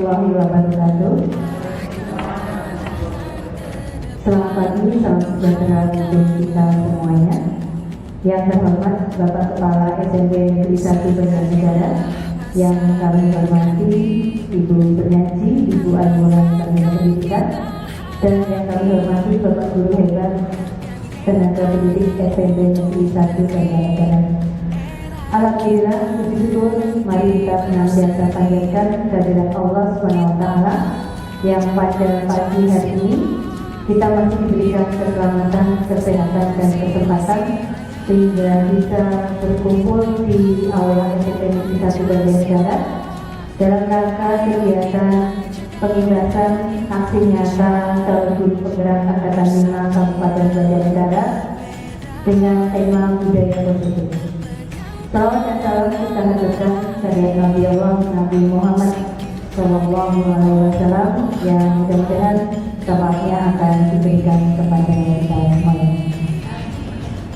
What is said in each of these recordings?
warahmatullahi wabarakatuh. Selamat pagi, salam sejahtera untuk kita semuanya. Yang terhormat Bapak Kepala SMP Negeri 1 Banjarnegara, yang kami hormati Ibu Penyaji, Ibu Anwar Sarjana Pendidikan, dan yang kami hormati Bapak Guru Hebat Tenaga Pendidik SMP Negeri 1 Banjarnegara. Alhamdulillah, puji syukur, mari kita senantiasa panjatkan kehadirat Allah SWT yang pada pagi hari ini kita masih diberikan keselamatan, kesehatan, dan kesempatan sehingga bisa berkumpul di aula SMP Negeri 1 Banjarnegara dalam rangka kegiatan pengindasan aksi nyata calon guru penggerak angkatan 5 Kabupaten Banjarnegara dengan tema budaya positif. Salawat dan salam kita haturkan kepada Nabi Allah Nabi Muhammad SAW yang mudah-mudahan syafaatnya akan diberikan kepada kita semuanya.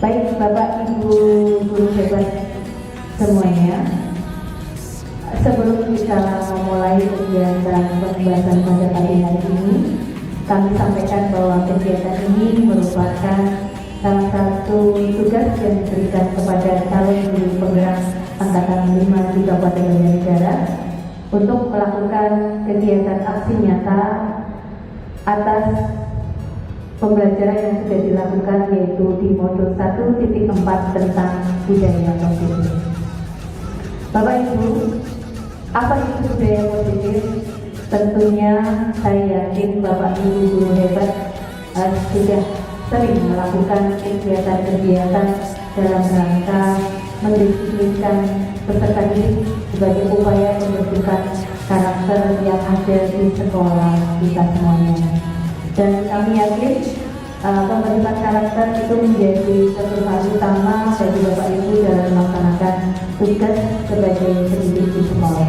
Baik Bapak Ibu guru hebat semuanya, sebelum kita memulai kegiatan pembahasan pada pagi hari ini, kami sampaikan bahwa kegiatan ini merupakan salah satu tugas yang diberikan kepada calon guru penggerak angkatan 5 di Kabupaten Banjarnegara untuk melakukan kegiatan aksi nyata atas pembelajaran yang sudah dilakukan, yaitu di modul 1.4 tentang budaya positif. Bapak Ibu, apa itu budaya positif? Tentunya saya yakin Bapak Ibu guru hebat sudah sering melakukan kegiatan-kegiatan dalam rangka mendisiplinkan peserta didik sebagai upaya pembentukan karakter yang ada di sekolah kita semuanya. Dan kami yakin pembentukan karakter itu menjadi satu hal utama bagi Bapak Ibu dalam melaksanakan tugas sebagai pendidik di sekolah.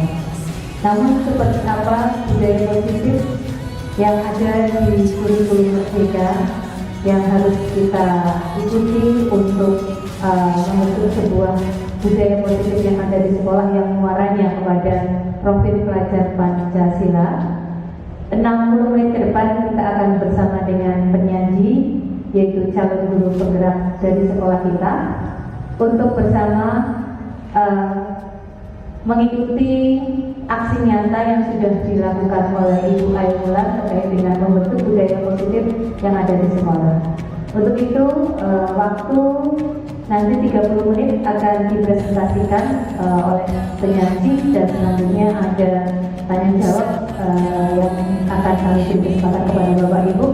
Namun seperti apa budaya positif yang ada di kurikulum Merdeka yang harus kita ikuti untuk membentuk sebuah budaya positif yang ada di sekolah yang muaranya kepada profil pelajar Pancasila. 60 menit ke depan kita akan bersama dengan penyaji, yaitu calon guru penggerak dari sekolah kita, untuk bersama mengikuti aksi nyata yang sudah dilakukan oleh Ibu Aimulan terkait dengan membentuk budaya positif yang ada di sekolah. Untuk itu waktu nanti 30 menit akan dipresentasikan oleh penyaji, dan selanjutnya ada tanya jawab yang akan kami beri kesempatan kepada Bapak Ibu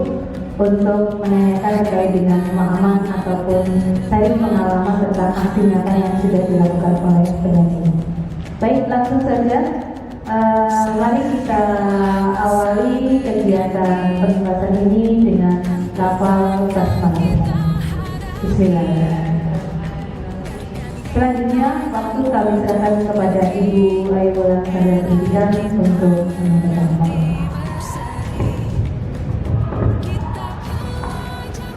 untuk menanyakan terkait dengan pemahaman ataupun sharing pengalaman tentang aksi nyata yang sudah dilakukan oleh penyaji. Baik, langsung saja mari kita awali kegiatan pembahasan ini dengan lafal basmalah. Bismillahirrahmanirrahim. Selanjutnya waktu kami serahkan kepada Ibu Aimulan Sarjana Pendidikan untuk menyampaikan materi.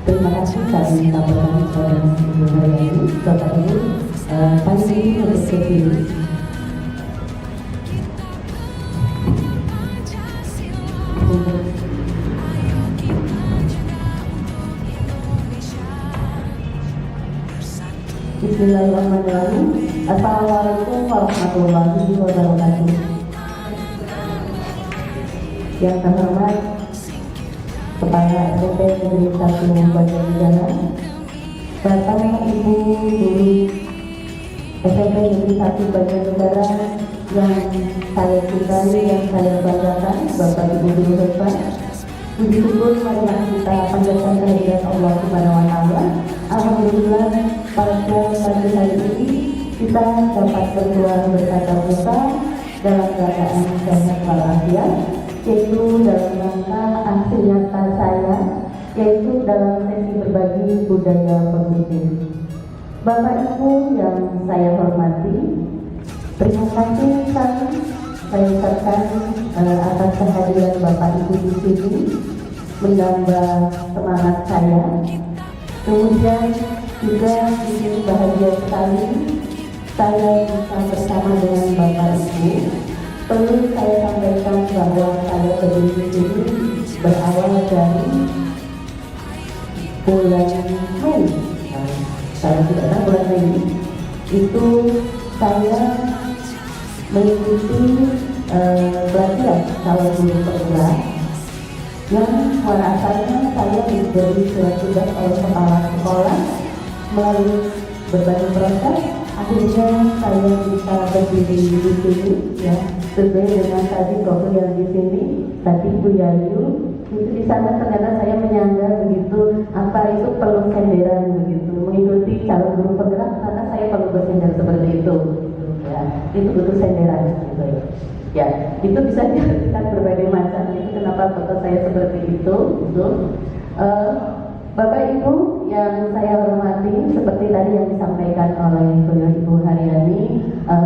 Terima kasih kami sampaikan kepada Ibu Hayati, Bapak Ibu, pagi ini untuk kecil. Bismillahirrahmanirrahim. Assalamualaikum warahmatullahi wabarakatuh. Yang terhormat Kepala SMP Negeri 1 Banjarnegara, Bapak Ibu guru SMP Negeri 1 Banjarnegara yang saya cintai, yang saya banggakan, Bapak Ibu guru hebat, puji syukur marilah kita panjatkan kehadirat Allah Subhanahu wa Ta'ala. Alhamdulillah, pada pagi hari ini kita dapat berdoa berkata muka dalam keadaan sehat walafiat, yaitu dalam rangka aksi nyata saya, yaitu dalam sesi berbagi budaya positif. Bapak Ibu yang saya hormati, terima kasih saya ucapkan atas kehadiran Bapak Ibu di sini, menambah semangat saya. Kemudian juga bikin bahagia sekali saya bisa bersama dengan Bapak Ibu. Perlu saya sampaikan bahwa berawal dari bulan Mei. Saya tidak tahu bulan Mei itu saya mengikuti pelatihan calon guru penggerak yang pada asalnya saya diberi surat tugas oleh kepala sekolah. Melalui berbagai proses akhirnya saya bisa berdiri di sini, ya, sesuai dengan tadi profil yang di sini tadi Bu Yayu. Itu di sana ternyata saya menyangka begitu apa itu perlu senderan begitu mengikuti calon guru penggerak karena saya perlu bersender seperti itu, ya, itu butuh senderan gitu ya. Ya, itu bisa diartikan berbagai macam. Itu kenapa foto saya seperti itu. Bapak Ibu yang saya hormati, seperti tadi yang disampaikan oleh Ibu Haryani,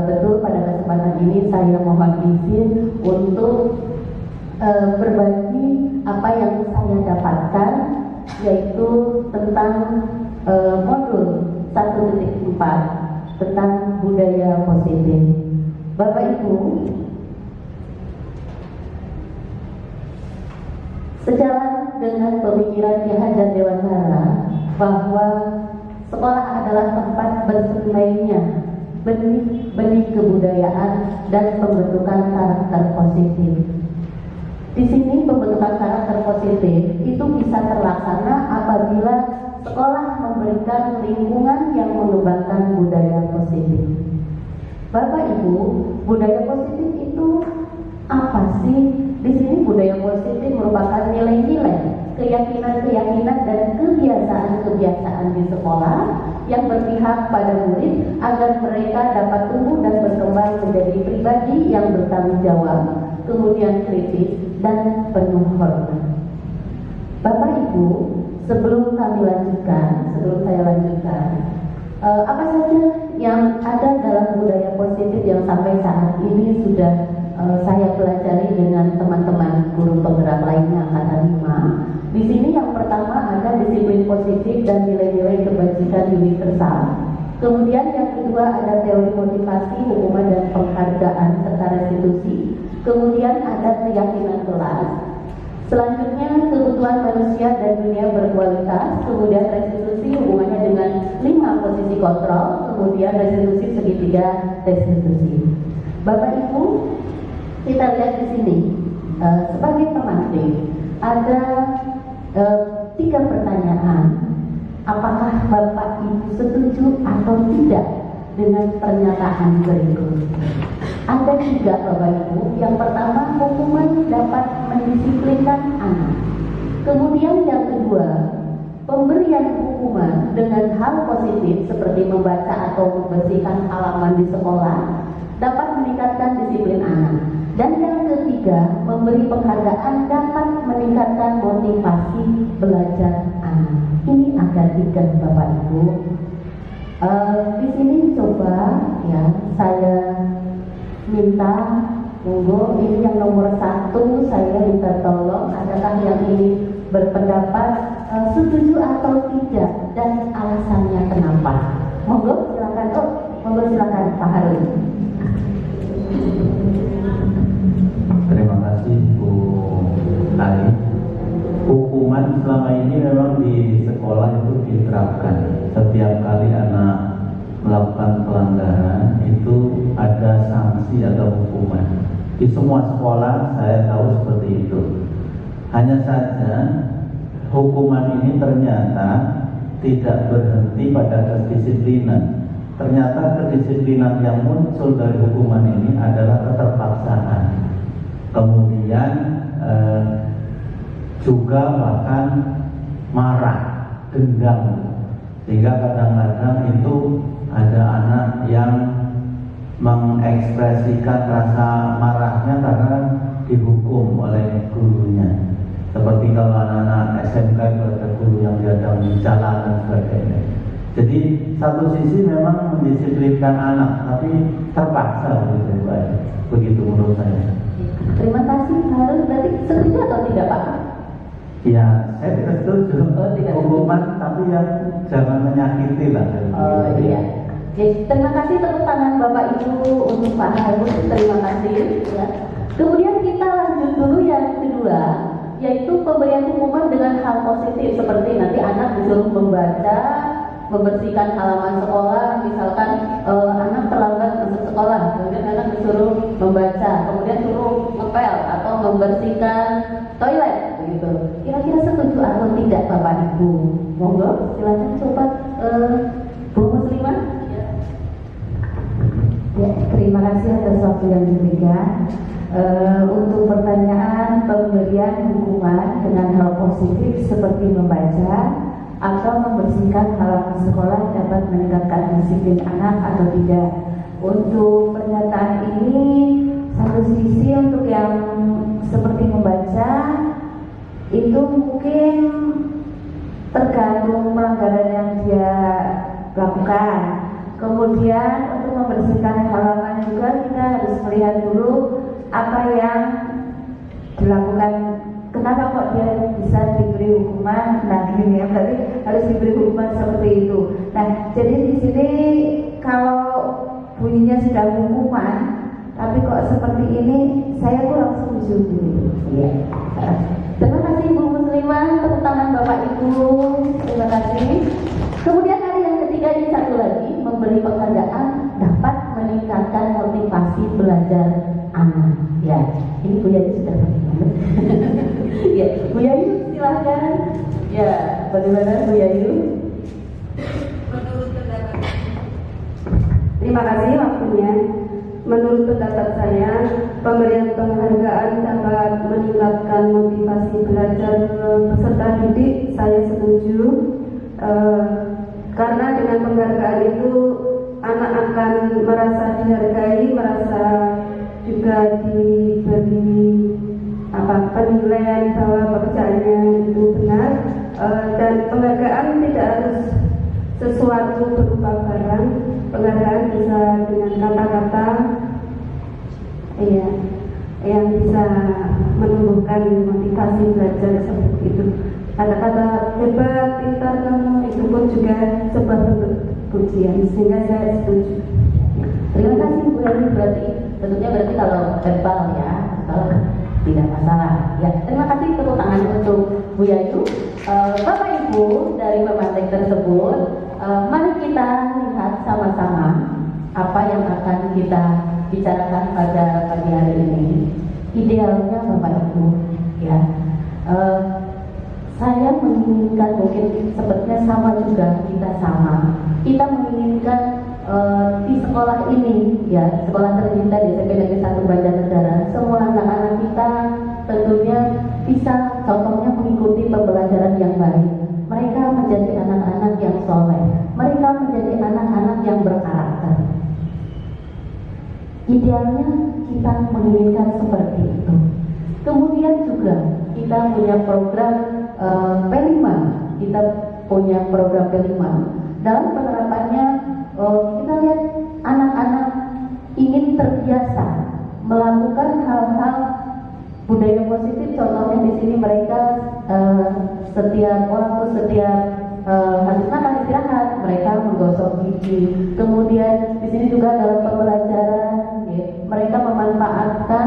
betul pada kesempatan ini saya mohon izin untuk berbagi apa yang saya dapatkan, yaitu tentang modul 1.4 tentang budaya positif. Bapak Ibu, sejalan dengan pemikiran Ki Hajar Dewantara bahwa sekolah adalah tempat bersemainya benih kebudayaan dan pembentukan karakter positif. Di sini pembentukan karakter positif itu bisa terlaksana apabila sekolah memberikan lingkungan yang mengembangkan budaya positif. Bapak Ibu, budaya positif itu apa sih? Di sini budaya positif merupakan nilai-nilai, keyakinan-keyakinan dan kebiasaan-kebiasaan di sekolah yang berpihak pada murid agar mereka dapat tumbuh dan berkembang menjadi pribadi yang bertanggung jawab, kemudian kritis dan penuh hormat. Bapak Ibu, sebelum saya lanjutkan, apa saja yang ada dalam budaya positif yang sampai saat ini sudah saya pelajari dengan teman-teman guru penggerak lainnya angkatan 5. Di sini yang pertama ada disiplin positif dan nilai-nilai kebajikan universal. Kemudian yang kedua ada teori motivasi, hukuman dan penghargaan serta restitusi. Kemudian ada keyakinan kelas. Selanjutnya kebutuhan manusia dan dunia berkualitas. Kemudian restitusi hubungannya dengan 5 posisi kontrol. Kemudian restitusi segitiga restitusi. Bapak Ibu, kita lihat di sini sebagai pemantik ada 3 pertanyaan. Apakah Bapak Ibu setuju atau tidak dengan pernyataan berikut? Ada 3 Bapak Ibu. Yang pertama, hukuman dapat mendisiplinkan anak. Kemudian yang kedua, pemberian hukuman dengan hal positif seperti membaca atau membersihkan halaman di sekolah dapat meningkatkan disiplin anak. Dan yang ketiga, memberi penghargaan dapat meningkatkan motivasi belajar anak. Ini agak dikit Bapak Ibu. Di sini coba ya saya minta, monggo ini yang nomor 1 saya minta tolong, adakah yang ini berpendapat setuju atau tidak dan alasannya kenapa? Monggo silakan Pak Harun. Terima kasih Bu Ali. Hukuman selama ini memang di sekolah itu diterapkan. Setiap kali anak melakukan pelanggaran itu ada sanksi atau hukuman. Di semua sekolah saya tahu seperti itu. Hanya saja hukuman ini ternyata tidak berhenti pada kedisiplinan. Ternyata kedisiplinan yang muncul dari hukuman ini adalah keterpaksaan. Kemudian juga bahkan marah, dendam, sehingga kadang-kadang itu ada anak yang mengekspresikan rasa marahnya karena dihukum oleh gurunya. Seperti kalau anak-anak SMK itu ada guru yang diadang di jalan dan sebagainya. Jadi satu sisi memang mendisiplinkan anak, tapi terpaksa begitu menurut saya. Terima kasih Pak Harun. Berarti setuju atau tidak Pak? Ya, saya tidak setuju. Hukuman tapi yang jangan menyakiti lah. Oh iya. Oke, terima kasih tepuk tangan Bapak Ibu untuk Pak Harun. Terima kasih. Ya. Kemudian kita lanjut dulu yang kedua. yaitu pemberian hukuman dengan hal positif seperti nanti anak disuruh membaca, membersihkan halaman sekolah, misalkan anak terlambat masuk sekolah, kemudian anak disuruh membaca, kemudian suruh ngepel atau membersihkan toilet, begitu. Kira-kira setuju atau tidak Bapak Ibu? Monggo, silakan coba Bu Muslimah. Ya, terima kasih atas waktu yang diberikan. Untuk pertanyaan pemberian hukuman dengan hal positif seperti membaca atau membersihkan halaman sekolah dapat meningkatkan disiplin anak atau tidak. Untuk pernyataan ini, satu sisi untuk yang seperti membaca itu mungkin tergantung pelanggaran yang dia lakukan. Kemudian untuk membersihkan halaman juga kita harus melihat dulu apa yang dilakukan. Kenapa kok dia bisa diberi hukuman? Nah, gini ya, berarti harus diberi hukuman seperti itu. Nah, jadi di sini kalau bunyinya sudah hukuman, tapi kok seperti ini, saya kurang setuju gitu. Ya. Terima kasih Bu Muslimah, tepuk tangan Bapak Ibu. Terima kasih. Kemudian ada yang ketiga, ini satu lagi, memberi penghargaan dapat meningkatkan motivasi belajar anak. Ya, ini Bu Yayu sudah bagaimana? Ya, Bu Yayu silahkan. Ya, bagaimana Bu Yayu? Terima kasih waktunya. Menurut pendapat saya, pemberian penghargaan dapat meningkatkan motivasi belajar peserta didik. Saya setuju, karena dengan penghargaan itu anak akan merasa dihargai, merasa juga diberi penilaian bahwa pekerjaannya itu benar, dan penghargaan tidak harus sesuatu berupa barang. Penghargaan bisa dengan kata-kata yang bisa menumbuhkan motivasi belajar seperti itu. Kata-kata hebat, pintar kamu, itu pun juga sebuah bentuk pujian, sehingga saya setuju. Terima kasih Bu Yayu, tentunya berarti kalau verbal ya, kalau tidak masalah. Ya, terima kasih, tepuk tangan untuk Bu Yayu. Bapak Ibu dari pemantik tersebut, mari kita lihat sama-sama apa yang akan kita bicarakan pada pagi hari ini. Idealnya Bapak Ibu, ya, saya menginginkan, mungkin sepertinya sama juga, kita menginginkan di sekolah ini, ya, sekolah tercinta di SMP Negeri 1 Banjarnegara, semua anak-anak kita tentunya bisa contohnya mengikuti pembelajaran yang baik. Mereka menjadi anak-anak yang soleh, mereka menjadi anak-anak yang berkarakter. Idealnya kita menginginkan seperti itu. Kemudian juga kita punya program P5, kita punya program P5. Dalam penerapannya kita lihat anak-anak ingin terbiasa melakukan hal-hal budaya positif. Contohnya di sini mereka setiap habis makan istirahat mereka menggosok gigi. Kemudian di sini juga dalam pembelajaran, ya, mereka memanfaatkan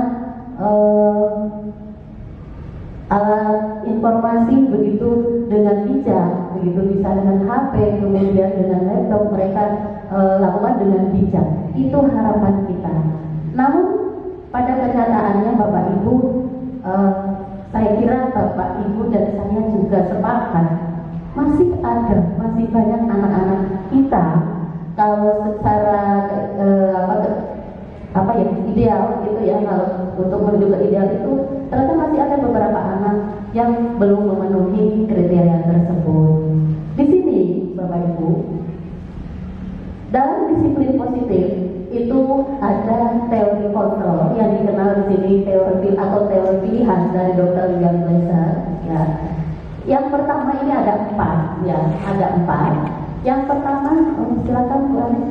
alat informasi begitu dengan bijak, begitu bisa dengan HP, kemudian dengan laptop, mereka lakukan dengan bijak. Itu harapan kita. Namun pada kenyataannya Bapak Ibu, saya kira Bapak Ibu dan saya juga sepakat, masih banyak anak-anak kita kalau secara ideal gitu ya, kalau untuk menuju ke ideal itu ternyata masih ada beberapa anak yang belum memenuhi kriteria tersebut. Di sini Bapak Ibu, dalam disiplin positif itu ada teori kontrol yang dikenal di sini teori pilihan dari Dr. William Glasser, ya. Yang pertama ini ada 4, ya, ada 4. Yang pertama, silakan Bu Ani.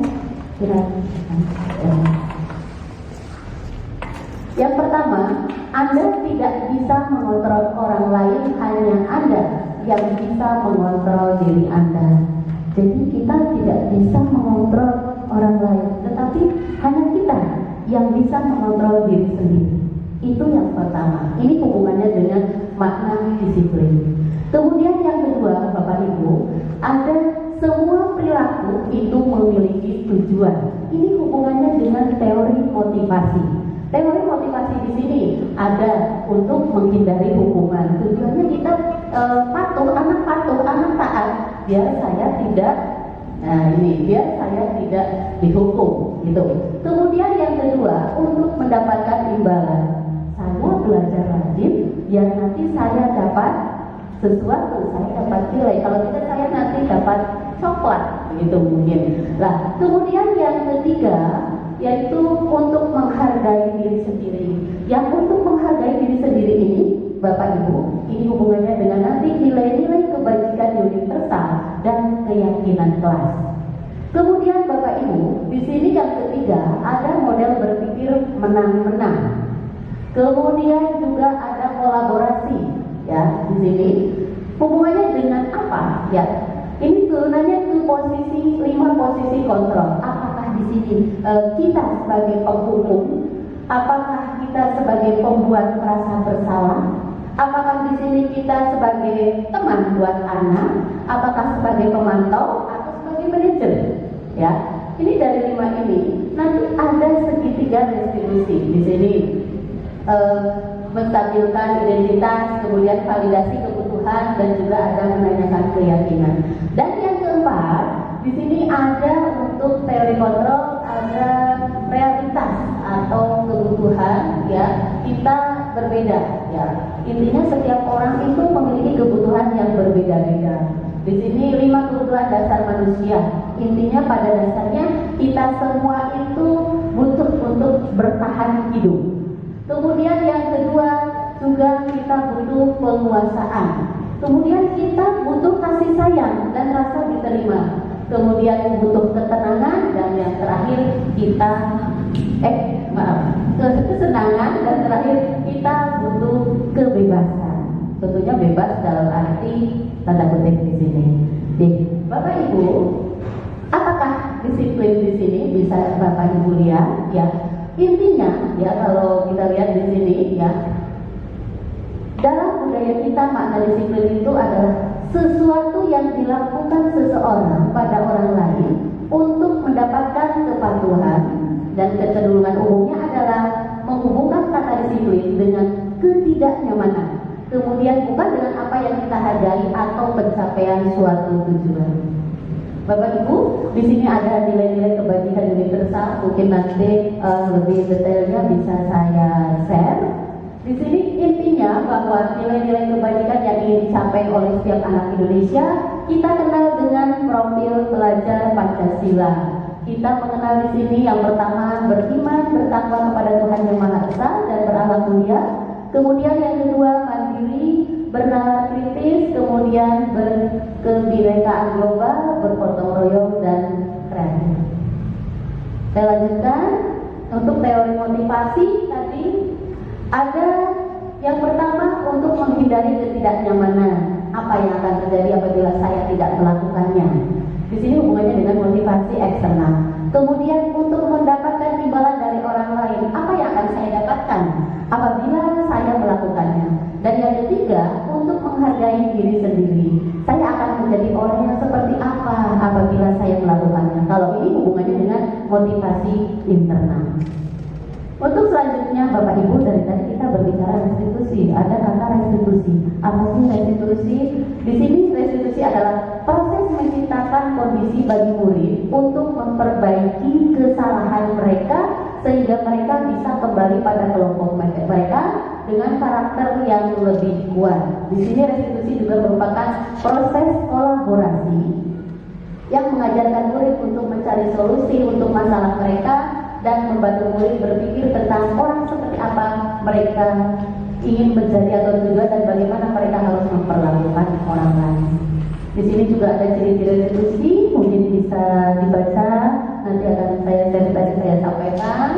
Yang pertama, Anda tidak bisa mengontrol orang lain, hanya Anda yang bisa mengontrol diri Anda. Jadi kita tidak bisa mengontrol orang lain, tetapi hanya kita yang bisa mengontrol diri sendiri. Itu yang pertama. Ini hubungannya dengan makna disiplin. Kemudian yang kedua, Bapak Ibu, ada semua perilaku itu memiliki tujuan. Ini hubungannya dengan teori motivasi. Teori motivasi di sini ada untuk menghindari hukuman. Tujuannya kita patuh, anak taat, biar saya tidak, biar saya tidak dihukum, gitu. Kemudian yang kedua, untuk mendapatkan imbalan. Saya belajar rajin, yang nanti saya dapat sesuatu, saya dapat nilai. Kalau tidak, saya nanti dapat coklat, begitu mungkin. Nah, kemudian yang ketiga, yaitu untuk menghargai diri sendiri. Yang untuk menghargai diri sendiri ini, Bapak Ibu, ini hubungannya dengan nanti nilai-nilai kebajikan universal dan keyakinan kelas. Kemudian Bapak Ibu, di sini yang ketiga ada model berpikir menang-menang. Kemudian juga ada kolaborasi, ya, di sini. Hubungannya dengan apa? Ya, ini turunannya ke posisi 5 posisi kontrol. Apakah di sini kita sebagai penghukum? Apakah kita sebagai pembuat merasa bersalah? Apakah di sini kita sebagai teman buat anak? Apakah sebagai pemantau atau sebagai manajer? Ya, ini dari 5 ini. Nanti ada segitiga restitusi di sini. Menstabilkan identitas, kemudian validasi kebutuhan, dan juga ada menanyakan keyakinan. Dan yang keempat, di sini ada untuk teori kontrol, ada realitas atau kebutuhan, ya, kita berbeda, ya. Intinya setiap orang itu memiliki kebutuhan yang berbeda-beda. Di sini 5 kebutuhan dasar manusia. Intinya pada dasarnya kita semua itu butuh untuk bertahan hidup. Kemudian yang kedua juga kita butuh penguasaan. Kemudian kita butuh kasih sayang dan rasa diterima. Kemudian butuh ketenangan, dan yang terakhir kita kesenangan, dan terakhir kita butuh kebebasan. Tentunya bebas dalam arti tanda kutip di sini. Bapak Ibu, apakah disiplin di sini bisa Bapak Ibu lihat, ya? Intinya, ya, kalau kita lihat di sini, ya, dalam budaya kita makna disiplin itu adalah sesuatu yang dilakukan seseorang pada orang lain untuk mendapatkan kepatuhan, dan kecenderungan umumnya adalah menghubungkan kata disiplin dengan ketidaknyamanan. Kemudian bukan dengan apa yang kita hargai atau pencapaian suatu tujuan. Bapak Ibu, di sini ada nilai-nilai kebajikan universal. Mungkin nanti lebih detailnya bisa saya share. Di sini intinya bahwa nilai-nilai kebajikan yang ingin dicapai oleh setiap anak Indonesia, kita kenal dengan profil pelajar Pancasila. Kita mengenal di sini yang pertama beriman, bertakwa kepada Tuhan Yang Maha Esa dan berakhlak mulia. Kemudian yang kedua mandiri, bernalar kritis, kemudian berkebinekaan global, bergotong royong, dan kreatif. Saya lanjutkan untuk teori motivasi tadi. Ada yang pertama untuk menghindari ketidaknyamanan. Apa yang akan terjadi apabila saya tidak melakukannya? Di sini hubungannya dengan motivasi eksternal. Kemudian untuk mendapatkan imbalan dari orang lain, apa yang akan saya dapatkan apabila saya melakukannya? Dan yang ketiga, untuk menghargai diri sendiri. Saya akan menjadi orang yang seperti apa apabila saya melakukannya? Kalau ini hubungannya dengan motivasi internal. Untuk selanjutnya, Bapak Ibu, dari tadi kita berbicara restitusi. Ada kata restitusi. Apa sih restitusi? Di sini restitusi adalah proses menciptakan kondisi bagi murid untuk memperbaiki kesalahan mereka sehingga mereka bisa kembali pada kelompok mereka dengan karakter yang lebih kuat. Di sini restitusi juga merupakan proses kolaborasi yang mengajarkan murid untuk mencari solusi untuk masalah mereka dan membantu murid berpikir tentang orang seperti apa mereka ingin menjadi atau juga, dan bagaimana mereka harus memperlakukan orang lain. Di sini juga ada ciri-ciri restitusi, mungkin bisa dibaca, nanti akan saya sampaikan.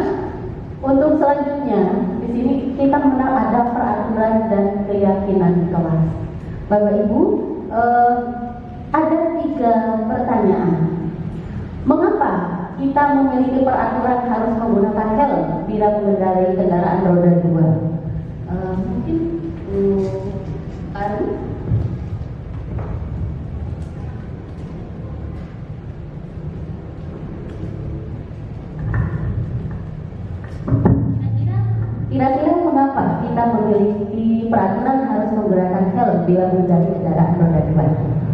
Untuk selanjutnya, di sini kita mengenal ada peraturan dan keyakinan kelas. Bapak Ibu, ada 3 pertanyaan. Mengapa kita memiliki peraturan harus menggunakan helm bila mengendarai kendaraan roda 2? Lani. Kira-kira mengapa kita memiliki peraturan harus menggunakan helm bila mengendarai kendaraan roda dua?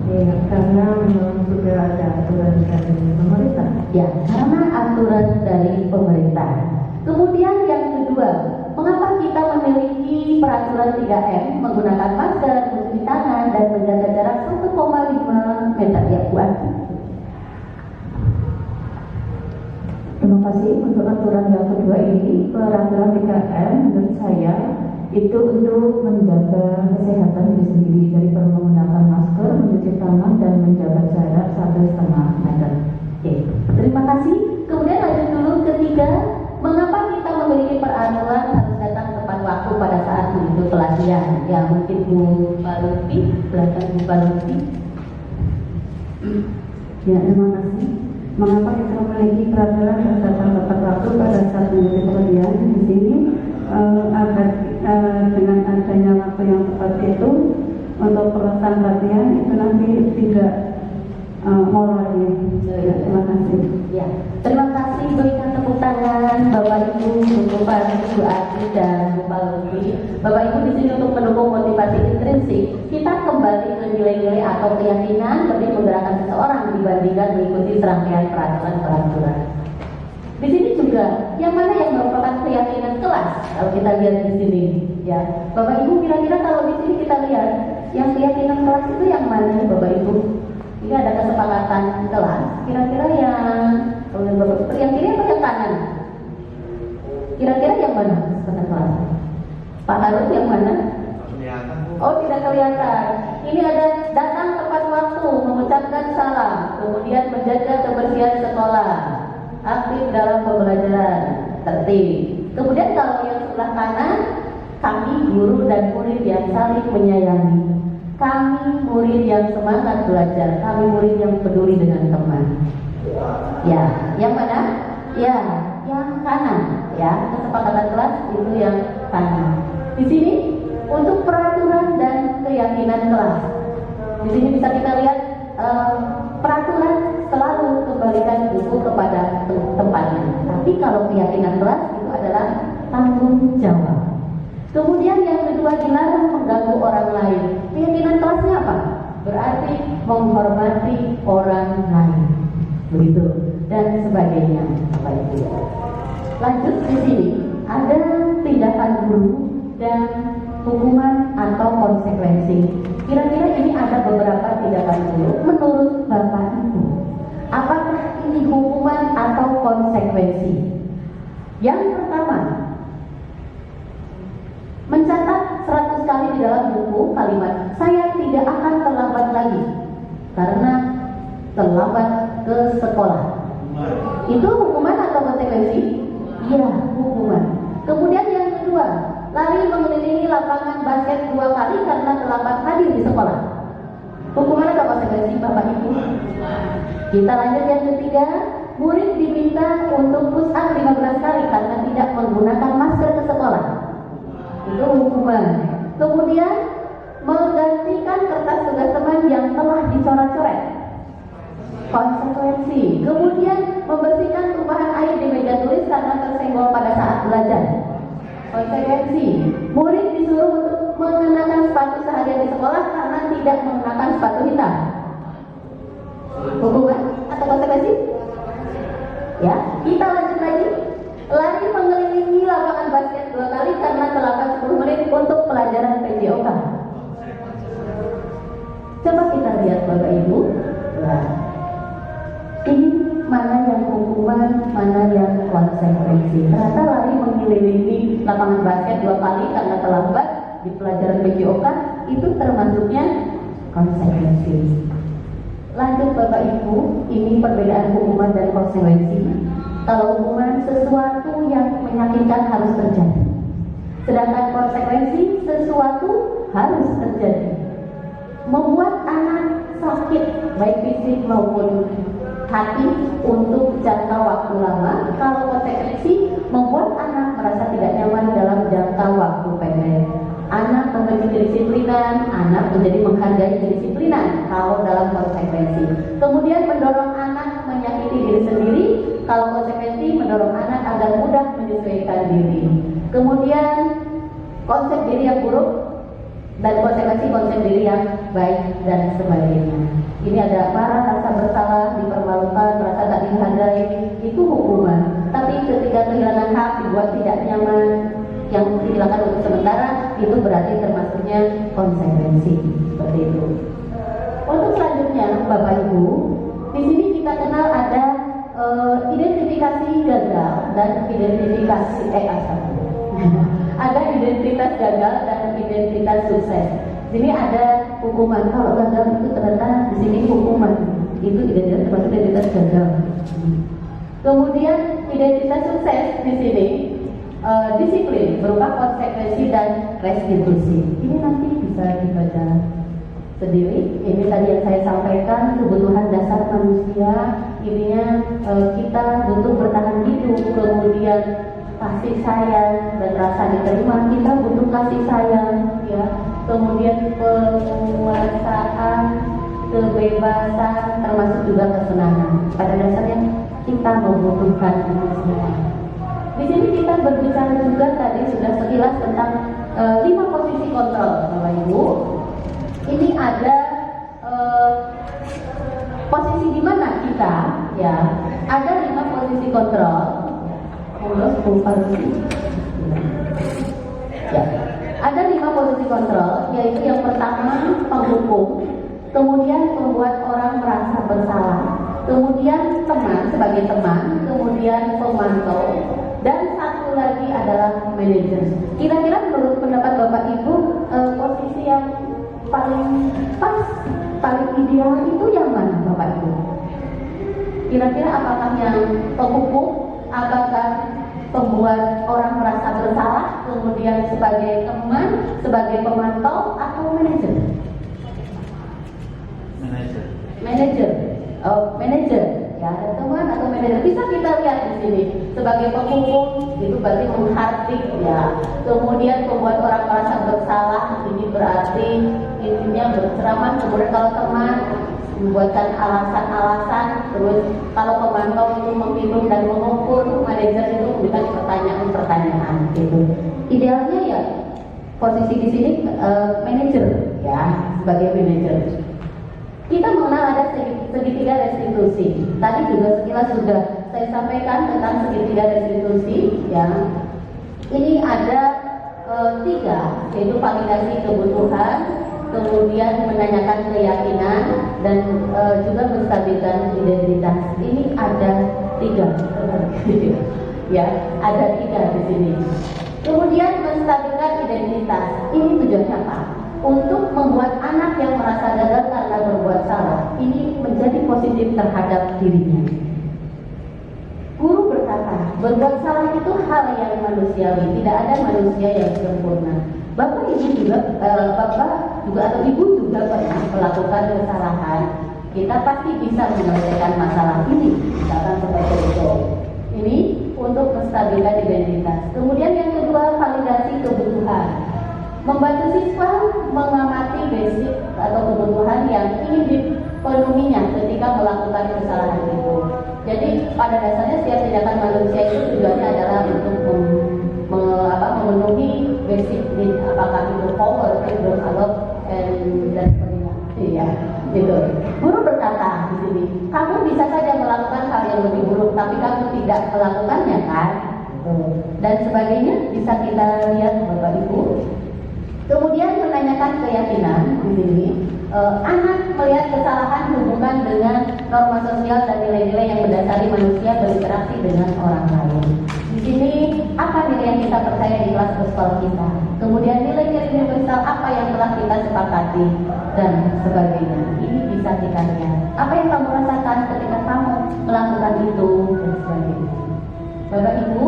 Ya, karena memang sudah ada aturan dari pemerintah. Ya, karena aturan dari pemerintah. Kemudian yang kedua, mengapa kita memiliki peraturan 3M menggunakan masker, mencuci tangan, dan menjaga jarak 1,5 meter ya Bu Ati? Terima kasih untuk aturan yang kedua ini. Peraturan 3M menurut saya itu untuk menjaga kesehatan diri sendiri dari menggunakan masker, mencuci tangan, dan menjaga jarak 1,5 meter. Oke, terima kasih. Kemudian lanjut dulu ketiga, mengapa kita memiliki peraturan harus datang tepat waktu pada saat mengikuti pelatihan? Ya mungkin Bu Baluti, belakang Bu Baluti. Ya, terima kasih. Mengapa kita memiliki peraturan harus datang tepat waktu pada saat mengikuti pelatihan? Di sini agar dengan adanya waktu yang tepat itu untuk pelaksanaan pelatihan itu nanti tidak molor ya. Terima kasih. Ya, terima kasih. Berikan tepuk tangan Bapak Ibu, Bu Bupati, Bu Ati, dan Bu Baluti. Bapak Ibu di sini untuk mendukung motivasi intrinsik. Kita kembali ke nilai-nilai atau keyakinan lebih menggerakkan seseorang dibandingkan mengikuti serangkaian peraturan-peraturan. Di sini juga yang mana yang merupakan keyakinan kelas kalau kita lihat di sini, ya. Bapak Ibu kira-kira kalau di sini kita lihat yang keyakinan kelas itu yang mana nih Bapak Ibu? Ini ada kesepakatan kelas. Kira-kira yang kiri atau yang kanan? Kira-kira yang mana kesepakatan kelas? Pak Harun yang mana? Oh, tidak kelihatan. Ini ada datang tepat waktu, mengucapkan salam, kemudian menjaga kebersihan sekolah, aktif dalam pembelajaran, tertib. Kemudian kalau yang sebelah kanan, kami guru dan murid yang saling menyayangi. Kami murid yang semangat belajar, kami murid yang peduli dengan teman. Ya, yang mana? Ya, yang kanan. Ya, kesepakatan kelas itu yang kanan. Di sini untuk peraturan dan keyakinan kelas. Di sini bisa kita lihat peraturan selalu kembalikan buku kepada tempatnya. Tapi kalau keyakinan kelas itu adalah tanggung jawab. Kemudian yang kedua, dilarang mengganggu orang lain. Keyakinan kelasnya apa? Berarti menghormati orang lain. Begitu dan sebagainya. Bapak Ibu. Lanjut di sini ada tindakan guru dan hukuman atau konsekuensi. Kira-kira ini ada beberapa tindakan guru menurut Bapak Ibu. Apakah ini hukuman atau konsekuensi? Yang pertama, mencatat 100 kali di dalam buku kalimat saya tidak akan terlambat lagi karena terlambat ke sekolah. Itu hukuman atau konsekuensi? Iya, hukuman. Kemudian yang kedua, lari mengelilingi lapangan basket 2 kali karena terlambat hadir di sekolah. Hukuman atau konsekuensi Bapak Ibu? Kita lanjut yang ketiga, murid diminta untuk push up 15 kali karena tidak menggunakan masker ke sekolah. Itu hukuman. Kemudian menggantikan kertas tugas teman yang telah dicoret-coret. Konsekuensi. Kemudian membersihkan tumpahan air di meja tulis karena tersenggol pada saat belajar. Konsekuensi. Murid disuruh untuk mengenakan sepatu seharian di sekolah karena tidak mengenakan sepatu hitam. Hukuman atau konsekuensi? Ya, kita lanjut lagi. Lari mengelilingi lapangan basket 2 kali karena terlambat 10 menit untuk pelajaran PJOK. Coba kita lihat Bapak Ibu. Nah, ini mana yang hukuman, mana yang konsekuensi. Ternyata lari mengelilingi lapangan basket 2 kali karena terlambat di pelajaran PJOK itu termasuknya konsekuensi. Lanjut Bapak Ibu, ini perbedaan hukuman dan konsekuensi. Kalau hukuman sesuatu yang menyakitkan harus terjadi, sedangkan konsekuensi sesuatu harus terjadi. Membuat anak sakit baik fisik maupun hati untuk jangka waktu lama. Kalau konsekuensi membuat anak merasa tidak nyaman dalam jangka waktu pendek. Anak membenci kedisiplinan, anak menjadi menghargai kedisiplinan kalau dalam konsekuensi. Kemudian mendorong anak menyakiti diri sendiri, kalau konsekuensi mendorong anak agar mudah menyesuaikan diri. Kemudian konsep diri yang buruk dan konsekuensi konsep diri yang baik dan sebagainya. Ini ada marah, rasa bersalah, dipermalukan, merasa tak dihargai, itu hukuman. Tapi ketika kehilangan hak, dibuat tidak nyaman, yang dihilangkan untuk sementara, itu berarti termasuknya konsekuensi. Seperti itu. Untuk selanjutnya, Bapak Ibu, di sini kita kenal ada identifikasi gagal dan identifikasi ada identitas gagal dan identitas sukses. Di sini ada hukuman. Kalau gagal itu ternyata di sini hukuman. Itu identitas termasuk identitas gagal. Kemudian identitas sukses di sini disiplin berupa konsekuensi dan restitusi. Ini nanti bisa dibaca sendiri. Ini tadi yang saya sampaikan, kebutuhan dasar manusia. Ininya kita butuh bertahan hidup, kemudian kasih sayang dan rasa diterima, kita butuh kasih sayang, ya. Kemudian penguasaan, kebebasan, termasuk juga kesenangan. Pada dasarnya kita membutuhkan itu semua. Di sini kita berbicara juga tadi sudah sekilas tentang 5 posisi kontrol, Bapak Ibu. Ini ada posisi di mana kita, ya, ada 5 posisi kontrol. Ya. Ada 5 posisi kontrol, yaitu yang pertama penghukum, kemudian membuat orang merasa bersalah, kemudian teman sebagai teman, kemudian pemantau, dan satu lagi adalah manajer. Kira-kira menurut pendapat Bapak Ibu, posisi yang paling pas, paling ideal itu yang mana, Bapak Ibu? Kira-kira apakah yang penghukum? Apakah pembuat orang merasa bersalah, kemudian sebagai teman, sebagai pemantau, atau manajer? Manajer. Oh, manajer. Ya, ada teman atau manajer. Bisa kita lihat di sini. Sebagai penghukum itu berarti menghardik, ya. Kemudian pembuat orang merasa bersalah, ini berarti intinya berceramah. Kemudian kalau teman membuatkan alasan-alasan, terus kalau pemantau itu menghitung dan mengukur, manajer itu memberikan pertanyaan-pertanyaan gitu. Idealnya ya posisi di sini manajer, ya, sebagai manajer. Kita mengenal ada segitiga restitusi. Tadi juga sekilas sudah saya sampaikan tentang segitiga restitusi, ya. Ini ada 3, yaitu validasi kebutuhan, kemudian menanyakan keyakinan, dan juga menstabilkan identitas. Ini ada 3, ya, ada 3 di sini. Kemudian menstabilkan identitas. Ini tujuannya apa? Untuk membuat anak yang merasa gagal karena berbuat salah ini menjadi positif terhadap dirinya. Guru berkata, berbuat salah itu hal yang manusiawi, tidak ada manusia yang sempurna. Bapak Ibu juga, Bapak juga atau Ibu juga pernah melakukan kesalahan. Kita pasti bisa menyelesaikan masalah ini, misalkan seperti itu. Ini untuk menstabilkan identitas. Kemudian yang kedua, validasi kebutuhan. Membantu siswa mengamati basic atau kebutuhan yang ingin dipenuhinya ketika melakukan kesalahan itu. Jadi pada dasarnya setiap tindakan manusia itu tujuannya adalah untuk memenuhi basic need, apakah itu power, freedom, love, dan sebagainya. Iya, gitu. Guru berkata di sini, kamu bisa saja melakukan hal yang lebih buruk, tapi kamu tidak melakukannya, kan? Dan sebagainya bisa kita lihat, Bapak Ibu. Kemudian menanyakan keyakinan di sini, anak melihat kesalahan hubungan dengan norma sosial dan nilai-nilai yang mendasari manusia berinteraksi dengan orang lain. Di sini apa nilai yang kita percaya di kelas sekolah kita, kemudian nilai-nilai universal apa yang telah kita sepakati dan sebagainya. Ini bisa kita lihat. Apa yang kamu rasakan ketika kamu melakukan itu dan sebagainya. Bapak Ibu,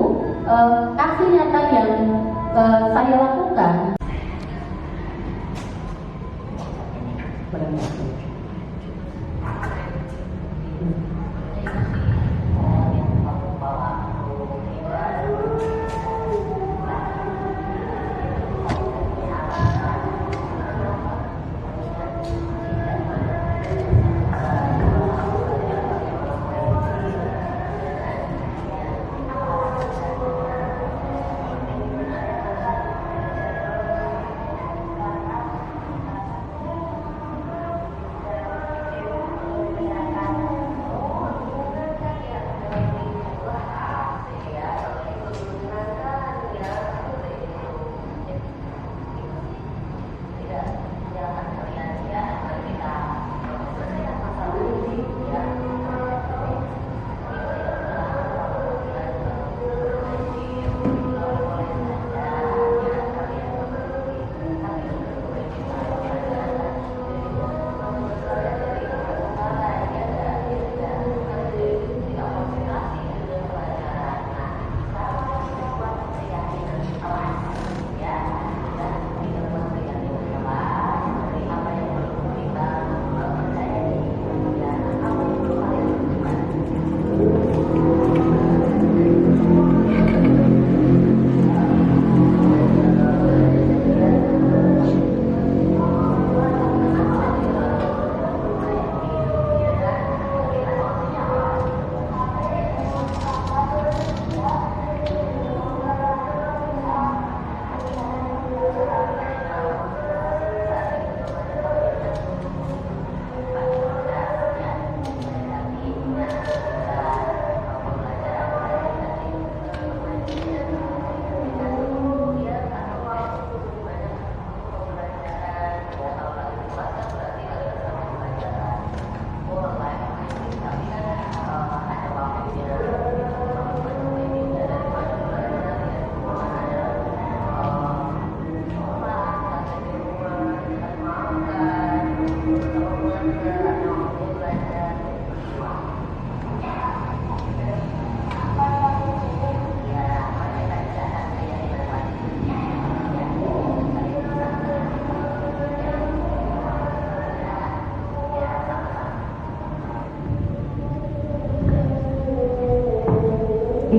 aksi nyata yang saya lakukan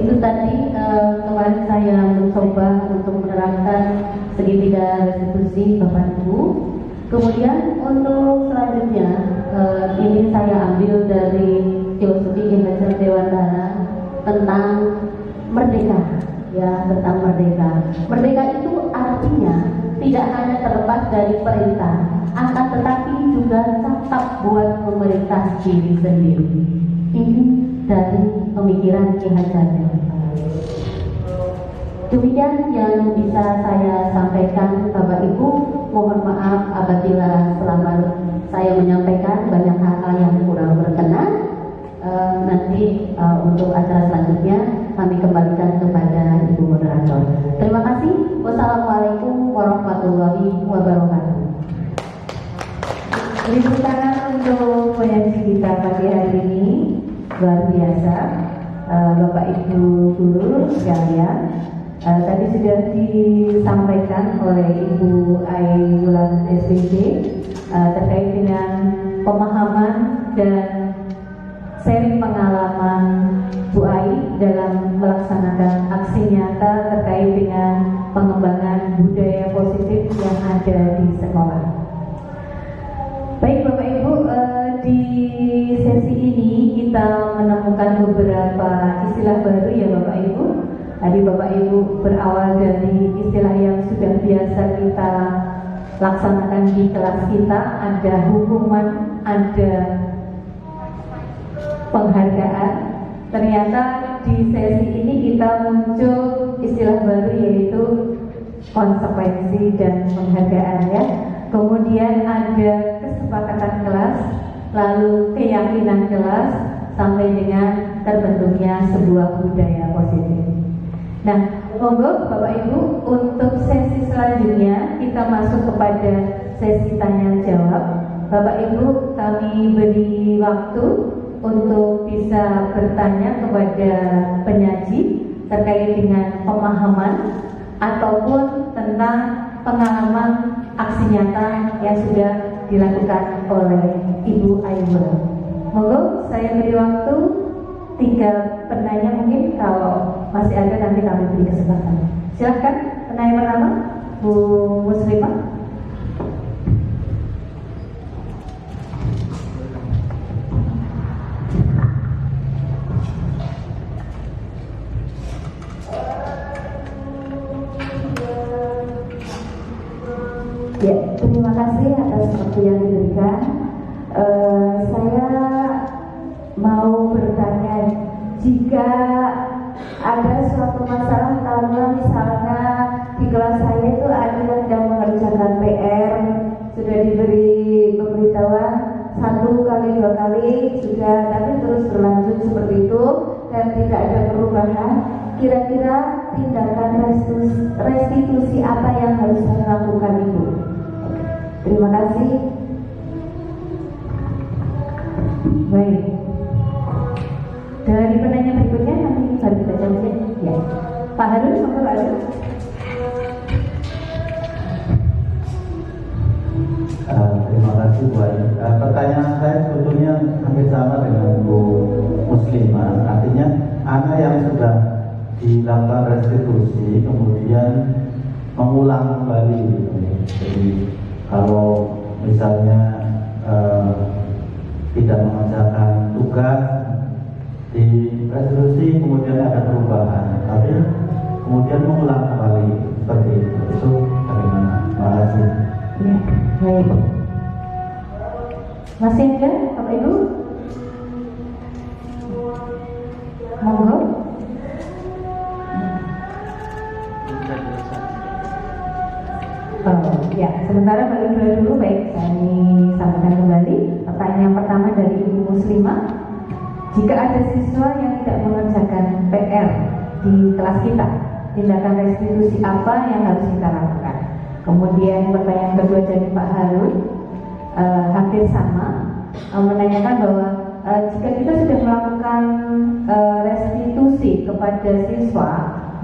itu tadi kemarin saya mencoba untuk menerapkan segitiga restitusi Bapak Ibu. Kemudian untuk selanjutnya ini saya ambil dari filosofi Ki Hajar Dewantara tentang merdeka, ya, tentang merdeka. Merdeka itu artinya tidak hanya terlepas dari perintah, akan tetapi juga cakap buat pemerintah diri sendiri. Ini dari pemikiran Ki Hajar Dewantara. Demikian yang bisa saya sampaikan, Bapak Ibu. Mohon maaf apabila selama saya menyampaikan banyak hal yang kurang berkenan. Nanti untuk acara selanjutnya kami kembalikan kepada Ibu Moderator. Terima kasih. Wassalamualaikum warahmatullahi wabarakatuh. Beri tepuk tangan untuk penyaji kita pagi hari ini, luar biasa. Bapak Ibu guru sekalian, tadi sudah disampaikan oleh Ibu Ainulan SPJ terkait dengan pemahaman dan sharing pengalaman Bu Ai dalam melaksanakan aksi nyata terkait dengan pengembangan budaya positif yang ada di sekolah. Baik Bapak Ibu, di sesi ini kita menemukan beberapa istilah baru ya Bapak Ibu. Tadi Bapak Ibu berawal dari istilah yang sudah biasa kita laksanakan di kelas kita, ada hukuman, ada penghargaan. Ternyata di sesi ini kita muncul istilah baru yaitu konsekuensi dan penghargaan ya. Kemudian ada kesepakatan kelas, lalu keyakinan kelas, sampai dengan terbentuknya sebuah budaya positif. Nah, monggo Bapak Ibu, untuk sesi selanjutnya kita masuk kepada sesi tanya jawab. Bapak Ibu, kami beri waktu untuk bisa bertanya kepada penyaji terkait dengan pemahaman ataupun tentang pengalaman aksi nyata yang sudah dilakukan oleh Ibu Ainul. Monggo saya beri waktu 3 penanya, mungkin kalau masih ada nanti kami beri kesempatan. Silahkan penanya pertama, Bu Muslimah. Ya, terima kasih atas waktu yang diberikan. Saya mau bertanya, jika ada suatu masalah karena misalnya di kelas saya itu ada yang sedang mengerjakan PR, sudah diberi pemberitahuan 1 kali 2 kali sudah, tapi terus berlanjut seperti itu dan tidak ada perubahan. Kira-kira tindakan restitusi apa yang harus saya lakukan Ibu? Terima kasih. Baik. Dari penanya berikutnya nanti baru kita jawab ya. Pak Harun, monggo Pak Harun. Terima kasih Bu Ai. Pertanyaan saya sebetulnya hampir sama dengan Bu Muslimah. Artinya anak yang sudah dilakukan restitusi kemudian mengulang kembali gitu. Jadi kalau misalnya tidak mengerjakan tugas di restitusi kemudian ada perubahan, tapi kemudian mengulang kembali seperti itu bagaimana? Terima kasih. Ya, baik. Masih ada Bapak Ibu? Monggo. Ya, sementara balik dulu, baik, saya sampaikan kembali. Pertanyaan pertama dari Ibu Muslimah, jika ada siswa yang tidak mengerjakan PR di kelas kita, tindakan restitusi apa yang harus kita lakukan? Kemudian pertanyaan kedua dari Pak Harun, hampir sama, menanyakan bahwa jika kita sudah melakukan restitusi kepada siswa,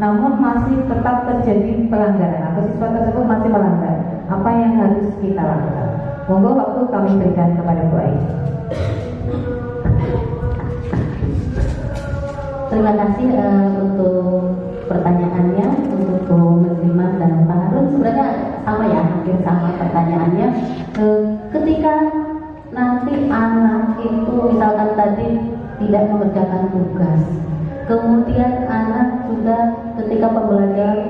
namun masih tetap terjadi pelanggaran atau siswa tersebut masih melanggar, apa yang harus kita lakukan? Monggo waktu kami berikan kepada Bu Ai. Terima kasih untuk pertanyaannya untuk Bu Muslimah dan Pak Harun. Sebenarnya sama ya, hampir sama pertanyaannya. Ketika nanti anak itu misalkan tadi tidak mengerjakan tugas, kemudian anak sudah ketika pembelajaran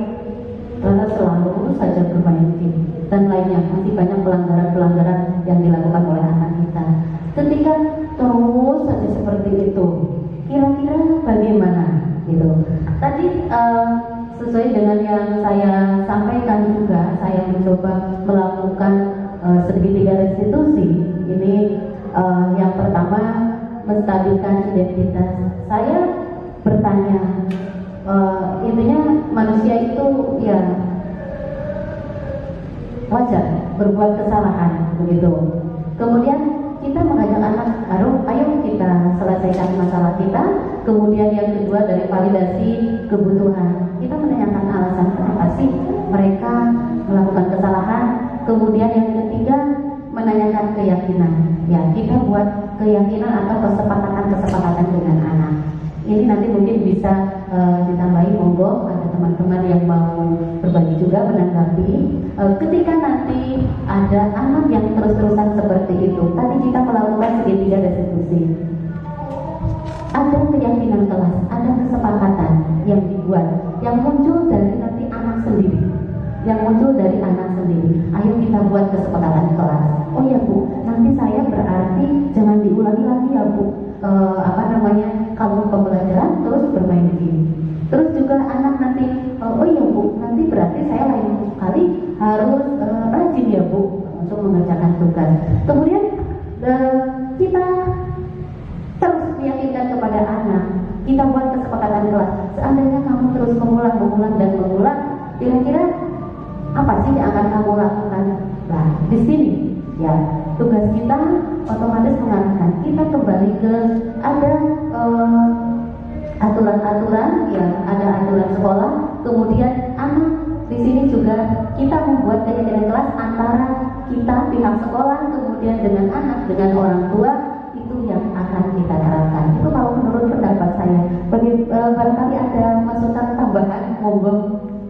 selalu saja bermain game dan lainnya, masih banyak pelanggaran-pelanggaran yang dilakukan oleh anak kita. Ketika terus saja seperti itu, kira-kira bagaimana gitu? Tadi sesuai dengan yang saya sampaikan juga, saya mencoba melakukan segitiga restitusi. Ini yang pertama, menstabilkan identitas. Saya bertanya, intinya manusia itu ya wajar berbuat kesalahan begitu. Kemudian kita mengajak anak, ayo kita selesaikan masalah kita. Kemudian yang kedua dari validasi kebutuhan, kita menanyakan alasan kenapa sih mereka melakukan kesalahan. Kemudian yang ketiga menanyakan keyakinan. Ya, kita buat keyakinan atau kesepakatan dengan anak. Ini nanti mungkin bisa ditambahi, monggo ada teman-teman yang mau berbagi juga menanggapi. Ketika nanti ada anak yang terus-terusan seperti itu, tadi kita melakukan segitiga restitusi. Ada keyakinan kelas, ada kesepakatan yang dibuat, yang muncul dari nanti anak sendiri, Ayo kita buat kesepakatan kelas. Oh ya Bu, nanti saya berarti jangan diulangi lagi ya Bu. Kalau pembelajaran terus bermain game. Terus juga anak nanti, oh iya Bu, nanti berarti saya lain kali harus rajin ya Bu untuk mengerjakan tugas. Kemudian kita terus meyakinkan kepada anak, kita buat kesepakatan kelas. Seandainya kamu terus mengulang, kira-kira apa sih yang akan kamu lakukan? Nah, di sini ya tugas kita otomatis mengarahkan kita kembali ke ada aturan-aturan, ya ada aturan sekolah. Kemudian anak di sini juga kita membuat keyakinan kelas antara kita pihak sekolah, kemudian dengan anak, dengan orang tua, itu yang akan kita terapkan. Itu kalau menurut pendapat saya. Barangkali ada masukan tambahan, monggo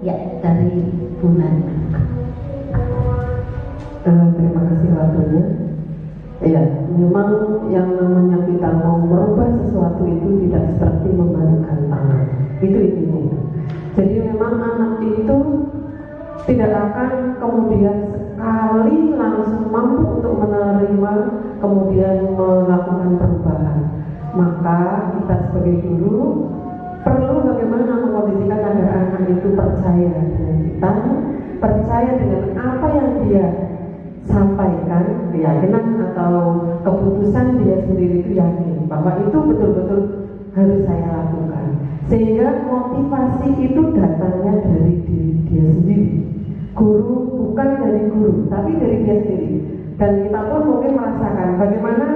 ya dari Bu Nani. Terima kasih waktunya. Ya, memang yang namanya kita mau merubah sesuatu itu tidak seperti membalikkan tangan. Itu intinya. Jadi memang anak itu tidak akan kemudian sekali langsung mampu untuk menerima kemudian melakukan perubahan. Maka kita sebagai guru perlu bagaimana mengkondisikan agar anak itu percaya dengan kita, percaya dengan apa yang dia sampaikan, keyakinan atau keputusan dia sendiri itu yakin bahwa itu betul-betul harus saya lakukan, sehingga motivasi itu datangnya dari diri dia sendiri. Guru bukan dari guru, tapi dari dia sendiri. Dan kita pun mungkin merasakan bagaimana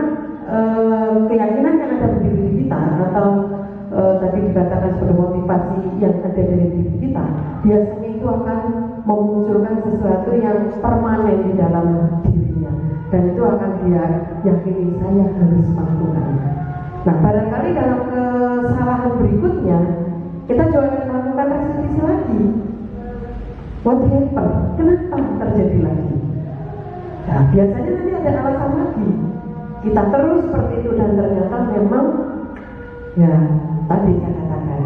keyakinan yang ada di diri kita atau tadi dikatakan sebagai motivasi yang ada dari diri kita, biasanya itu akan memunculkan sesuatu yang permanen di dalam dirinya, dan itu akan dia yakini saya harus melakukannya. Nah, barangkali dalam kesalahan berikutnya kita juga akan melakukan restitusi lagi. What happened? Kenapa terjadi lagi? Nah, biasanya nanti ada alasan lagi. Kita terus seperti itu dan ternyata memang ya tadi saya katakan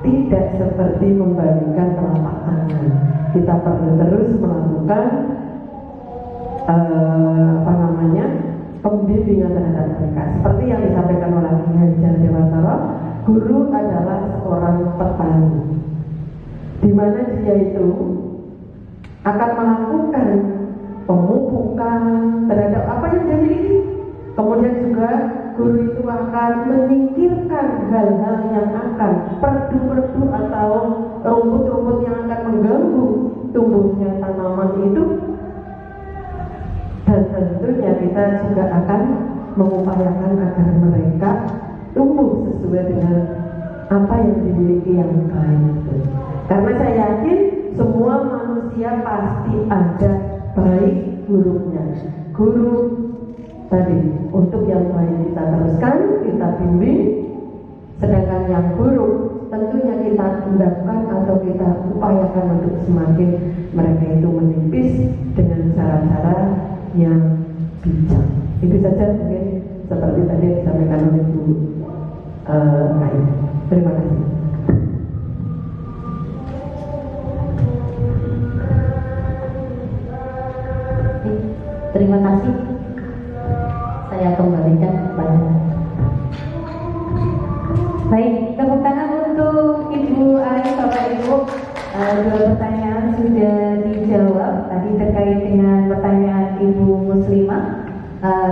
tidak seperti membalikkan telapak tangan. Kita perlu terus melakukan pembimbingan terhadap mereka. Seperti yang disampaikan oleh Hajar Dewantara, guru adalah seorang petani, di mana dia itu akan melakukan pemupukan terhadap apa yang jadi ini. Kemudian juga guru itu akan menyingkirkan hal-hal yang akan perdu-perdu atau rumput-rumput yang akan mengganggu tumbuhnya tanaman itu. Dan tentunya kita juga akan mengupayakan agar mereka tumbuh sesuai dengan apa yang dimiliki yang baik itu. Karena saya yakin semua manusia pasti ada baik buruknya. Guru tadi untuk yang baik kita teruskan, kita bimbing, Sedangkan yang buruk tentunya kita hendakkan atau kita upayakan untuk semakin mereka itu menipis dengan cara-cara yang bijak. Itu saja mungkin seperti tadi yang disampaikan oleh Bu Kai. Terima kasih. Terima kasih. Saya kembalikan kepada. Baik, tepuk tangan untuk Ibu Ari, Bapak Ibu. Dua pertanyaan sudah dijawab tadi terkait dengan pertanyaan Ibu Muslimah.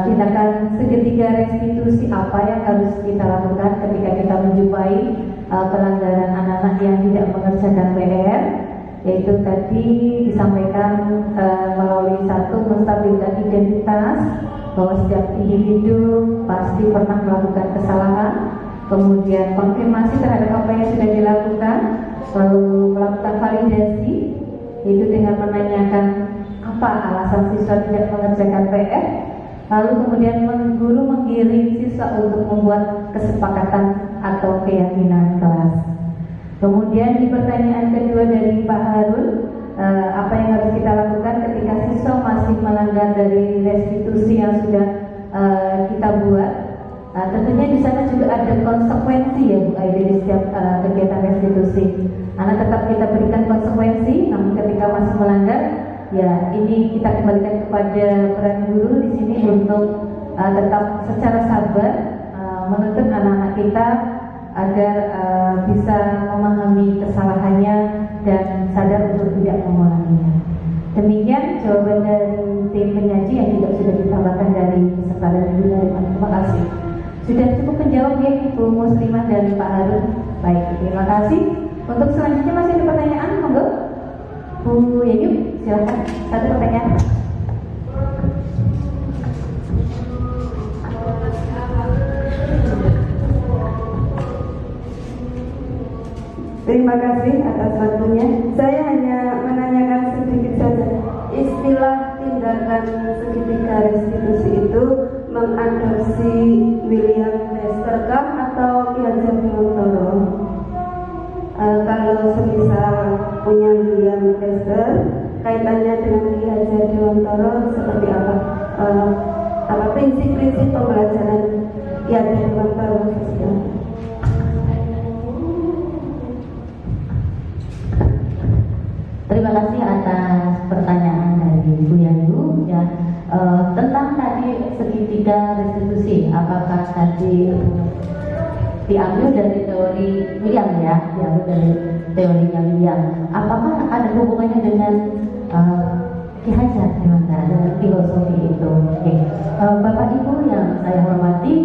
Tindakan seketika restitusi apa yang harus kita lakukan ketika kita menjumpai pelanggaran anak-anak yang tidak mengerjakan PR, yaitu tadi disampaikan melalui satu menstabilkan identitas bahwa setiap individu pasti pernah melakukan kesalahan, kemudian konfirmasi terhadap apa yang sudah dilakukan, lalu melakukan validasi, yaitu dengan menanyakan apa alasan siswa tidak mengerjakan PR, lalu kemudian guru menggiring siswa untuk membuat kesepakatan atau keyakinan kelas. Kemudian di pertanyaan kedua dari Pak Harun, apa yang harus kita lakukan ketika siswa masih melanggar dari restitusi yang sudah kita buat? Tentunya di sana juga ada konsekuensi ya Bu Aida di setiap kegiatan restitusi. Anak tetap kita berikan konsekuensi, namun ketika masih melanggar, ya ini kita kembalikan kepada peran guru di sini untuk tetap secara sabar menuntut anak-anak kita agar bisa memahami kesalahannya dan sadar untuk tidak mengulanginya. Demikian jawaban dari tim penyaji yang juga sudah ditambahkan dari peserta dan ibu dari terima kasih. Sudah cukup menjawab ya Ibu Muslimah dan Pak Harun. Baik, terima kasih. Untuk selanjutnya masih ada pertanyaan, monggo. Bu Yayub, silakan. Satu pertanyaan. Terima kasih atas waktunya. Saya hanya menanyakan sedikit saja. Istilah tindakan segitiga restitusi itu mengadopsi William Lester kah atau Ki Hajar Dewantara? Kalau semisal punya William Lester, kaitannya dengan Ki Hajar Dewantara seperti apa? Apa prinsip-prinsip pembelajaran Ki Hajar Dewantara? Terima kasih atas pertanyaan dari Bu Yandu ya, tentang tadi segitiga restitusi. Apakah tadi diambil dari teori William ya, diambil dari teorinya William? Apakah ada hubungannya dengan Ki Hajar Dewantara dengan filosofi itu? Oke. Bapak Ibu yang saya hormati,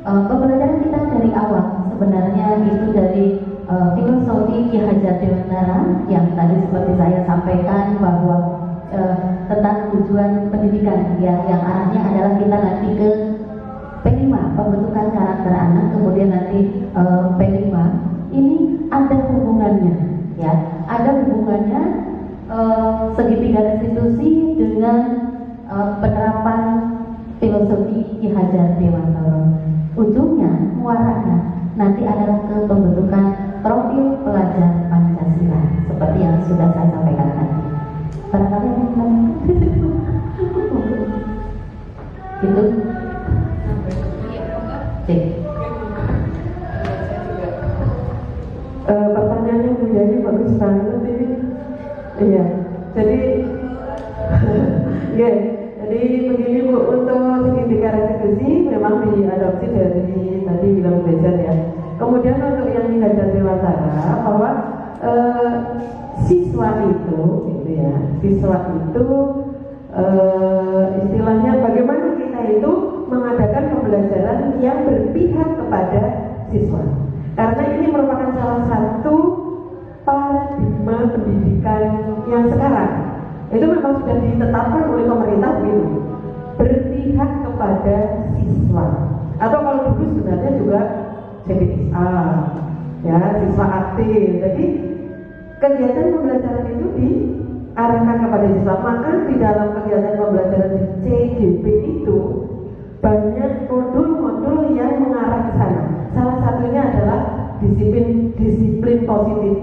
pembelajaran kita dari awal sebenarnya itu dari filosofi Ki Hajar Dewantara yang tadi seperti saya sampaikan bahwa tentang tujuan pendidikan ya, yang arahnya adalah kita nanti ke P5, pembentukan karakter anak, kemudian nanti P5 ini ada hubungannya ya, ada hubungannya segitiga restitusi dengan penerapan filosofi Ki Hajar Dewantara. Ujungnya, muaranya nanti adalah ke pembentukan profil pelajar Pancasila seperti yang sudah saya sampaikan tadi. Barangkali itu pertanyaannya menjadi bagus banget ini. Iya, jadi ya, jadi begini Bu, untuk segitiga restitusi memang diadopsi dari tadi bilang belajar ya. Kemudian untuk yang Ki Hajar Dewantara bahwa siswa itu gitu ya, siswa itu istilahnya bagaimana kita itu mengadakan pembelajaran yang berpihak kepada siswa. Karena ini merupakan salah satu paradigma pendidikan yang sekarang. Itu memang sudah ditetapkan oleh pemerintah gitu, berpihak kepada siswa. Atau kalau dulu sebenarnya juga CPSA, ya, siswa aktif. Jadi kegiatan pembelajaran itu diarahkan kepada siswa. Maka di dalam kegiatan pembelajaran di CGP itu banyak modul-modul yang mengarah ke sana. Salah satunya adalah disiplin positif,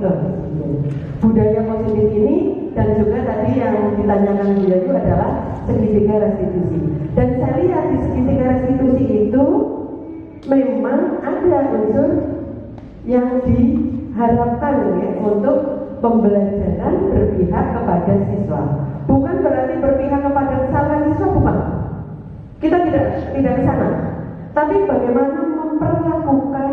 budaya positif ini, dan juga tadi yang ditanyakan dia itu adalah segitiga restitusi. Dan saya lihat di segitiga restitusi itu memang ada unsur yang diharapkan ya, untuk pembelajaran berpihak kepada siswa. Bukan berarti berpihak kepada kesalahan siswa, bukan. Kita tidak ke sana. Tapi bagaimana memperlakukan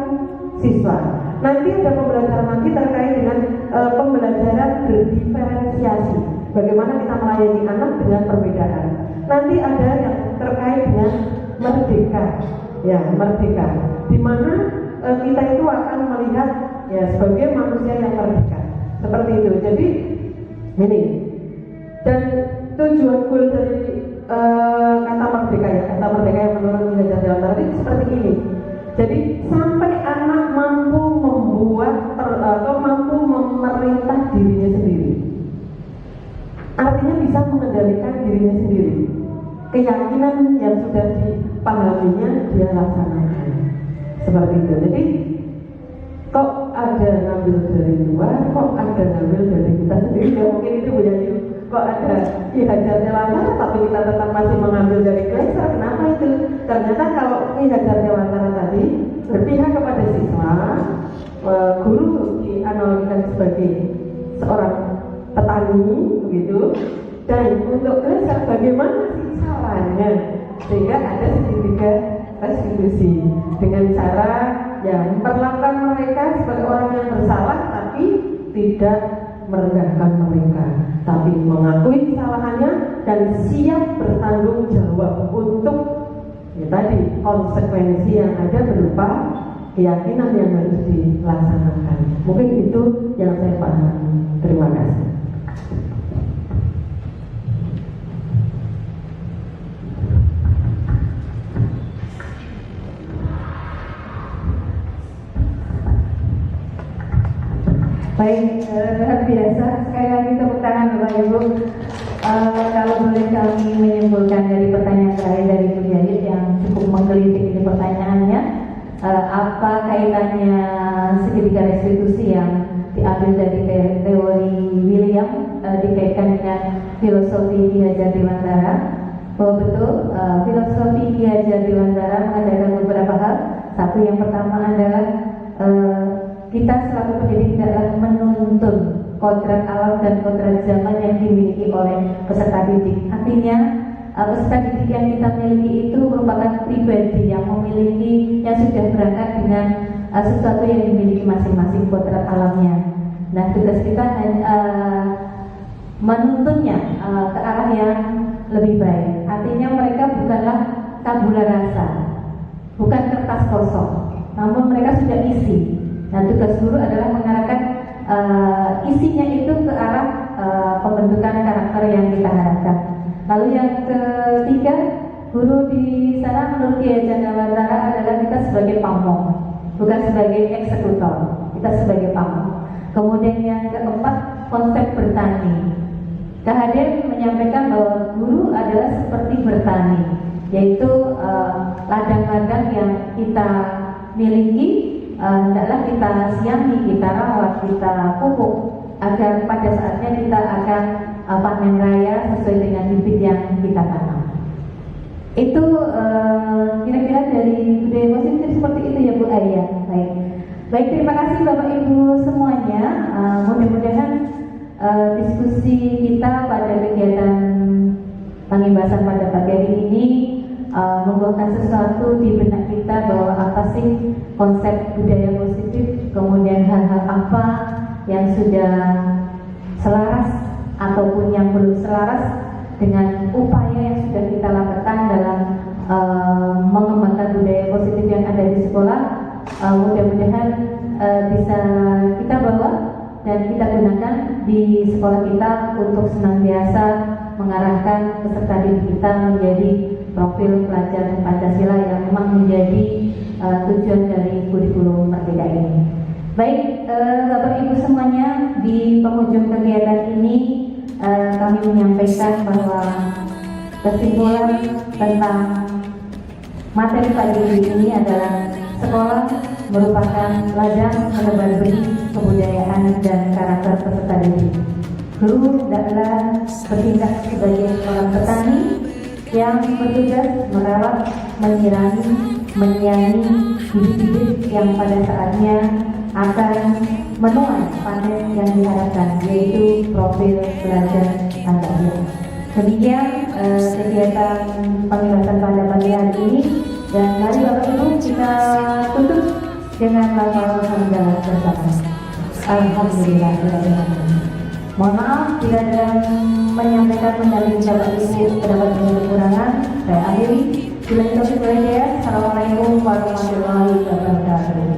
siswa. Nanti ada pembelajaran lagi terkait dengan pembelajaran berdiferensiasi. Bagaimana kita melayani anak dengan perbedaan. Nanti ada yang terkait dengan merdeka, ya merdeka. Di mana kita itu akan melihat ya sebagai manusia yang merdeka. Seperti itu. Jadi ini. Dan tujuan goal dari kata merdeka yang menurut Ki Hajar Dewantara itu seperti ini. Jadi sampai anak mampu membuat atau mampu memerintah dirinya sendiri. Artinya bisa mengendalikan dirinya sendiri. Keyakinan yang sudah dipahaminya dia laksanakan. Seperti itu. Jadi kok ada ngambil dari luar, kok ada ngambil dari kita sendiri? Ya mungkin itu Bu Yani. Kok ada Ki Hajar Dewantara tapi kita tetap masih mengambil dari Gleiser? Kenapa itu? Ternyata kalau Ki Hajar Dewantara tadi berpihak kepada siswa, guru dianalogikan sebagai seorang petani begitu, dan untuk Gleiser bagaimana sih caranya sehingga ada segitiga restitusi dengan cara yang memperlakukan mereka sebagai orang yang bersalah tapi tidak merendahkan mereka, tapi mengakui kesalahannya dan siap bertanggung jawab untuk ya tadi konsekuensi yang ada berupa keyakinan yang harus dilaksanakan. Mungkin itu yang saya pahami. Terima kasih. Baik, luar biasa. Sekali lagi tepuk tangan Bapak Ibu. Kalau boleh kami menyimpulkan dari pertanyaan terakhir dari Bu Yayit yang cukup menggelitik ini pertanyaannya, apa kaitannya segitiga restitusi yang diambil dari teori William dikaitkan dengan filosofi Ki Hajar Dewantara? Oh betul, filosofi Ki Hajar Dewantara mengajarkan beberapa hal. Satu, yang pertama adalah kita selaku pendidik dalam menuntun kodrat alam dan kodrat zaman yang dimiliki oleh peserta didik. Artinya peserta didik yang kita miliki itu merupakan pribadi yang memiliki, yang sudah berangkat dengan sesuatu yang dimiliki masing-masing kodrat alamnya. Nah, tugas kita menuntunnya ke arah yang lebih baik. Artinya mereka bukanlah tabula rasa, bukan kertas kosong, namun mereka sudah isi. Nah, tugas guru adalah mengarahkan isinya itu ke arah pembentukan karakter yang kita harapkan. Lalu yang ketiga, guru di sana menurut Ki Hajar Dewantara adalah kita sebagai pamong, bukan sebagai eksekutor, kita sebagai pamong. Kemudian yang keempat, konsep bertani. Kak menyampaikan bahwa guru adalah seperti bertani, yaitu ladang-ladang yang kita miliki hendaklah kita siami, kita rawat, kita pupuk agar pada saatnya kita akan panen raya sesuai dengan bibit yang kita tanam. Itu kira-kira dari budaya positif seperti itu ya Bu Aya. Baik, terima kasih Bapak Ibu semuanya. Mudah-mudahan diskusi kita pada kegiatan pengimbasan pada pagi hari ini membuahkan sesuatu di benak kita bahwa apa sih konsep budaya positif, kemudian hal-hal apa yang sudah selaras ataupun yang belum selaras dengan upaya yang sudah kita lakukan dalam mengembangkan budaya positif yang ada di sekolah. Mudah-mudahan bisa kita bawa dan kita gunakan di sekolah kita untuk senantiasa mengarahkan peserta didik kita menjadi profil pelajar Pancasila yang memang menjadi tujuan dari kurikulum Merdeka ini. Baik, Bapak Ibu semuanya, di penghujung kegiatan ini kami menyampaikan bahwa kesimpulan tentang materi pagi ini adalah sekolah merupakan ladang menebar benih kebudayaan dan karakter peserta didik. Guru adalah bertindak sebagai seorang petani yang bertugas merawat, menyirami, menyayangi bibit-bibit yang pada saatnya akan menuai panen yang diharapkan, yaitu profil pelajar anak didik. Demikian kegiatan pembahasan pada pagi hari ini, dan mari Bapak Ibu kita tutup dengan lafal hamdalah bersama. Alhamdulillah. Mohon maaf bila dalam menyampaikan pendalil Bapak Ibu terdapat kekurangan. Saya akhiri. Bila itu boleh ya. Assalamualaikum warahmatullahi wabarakatuh.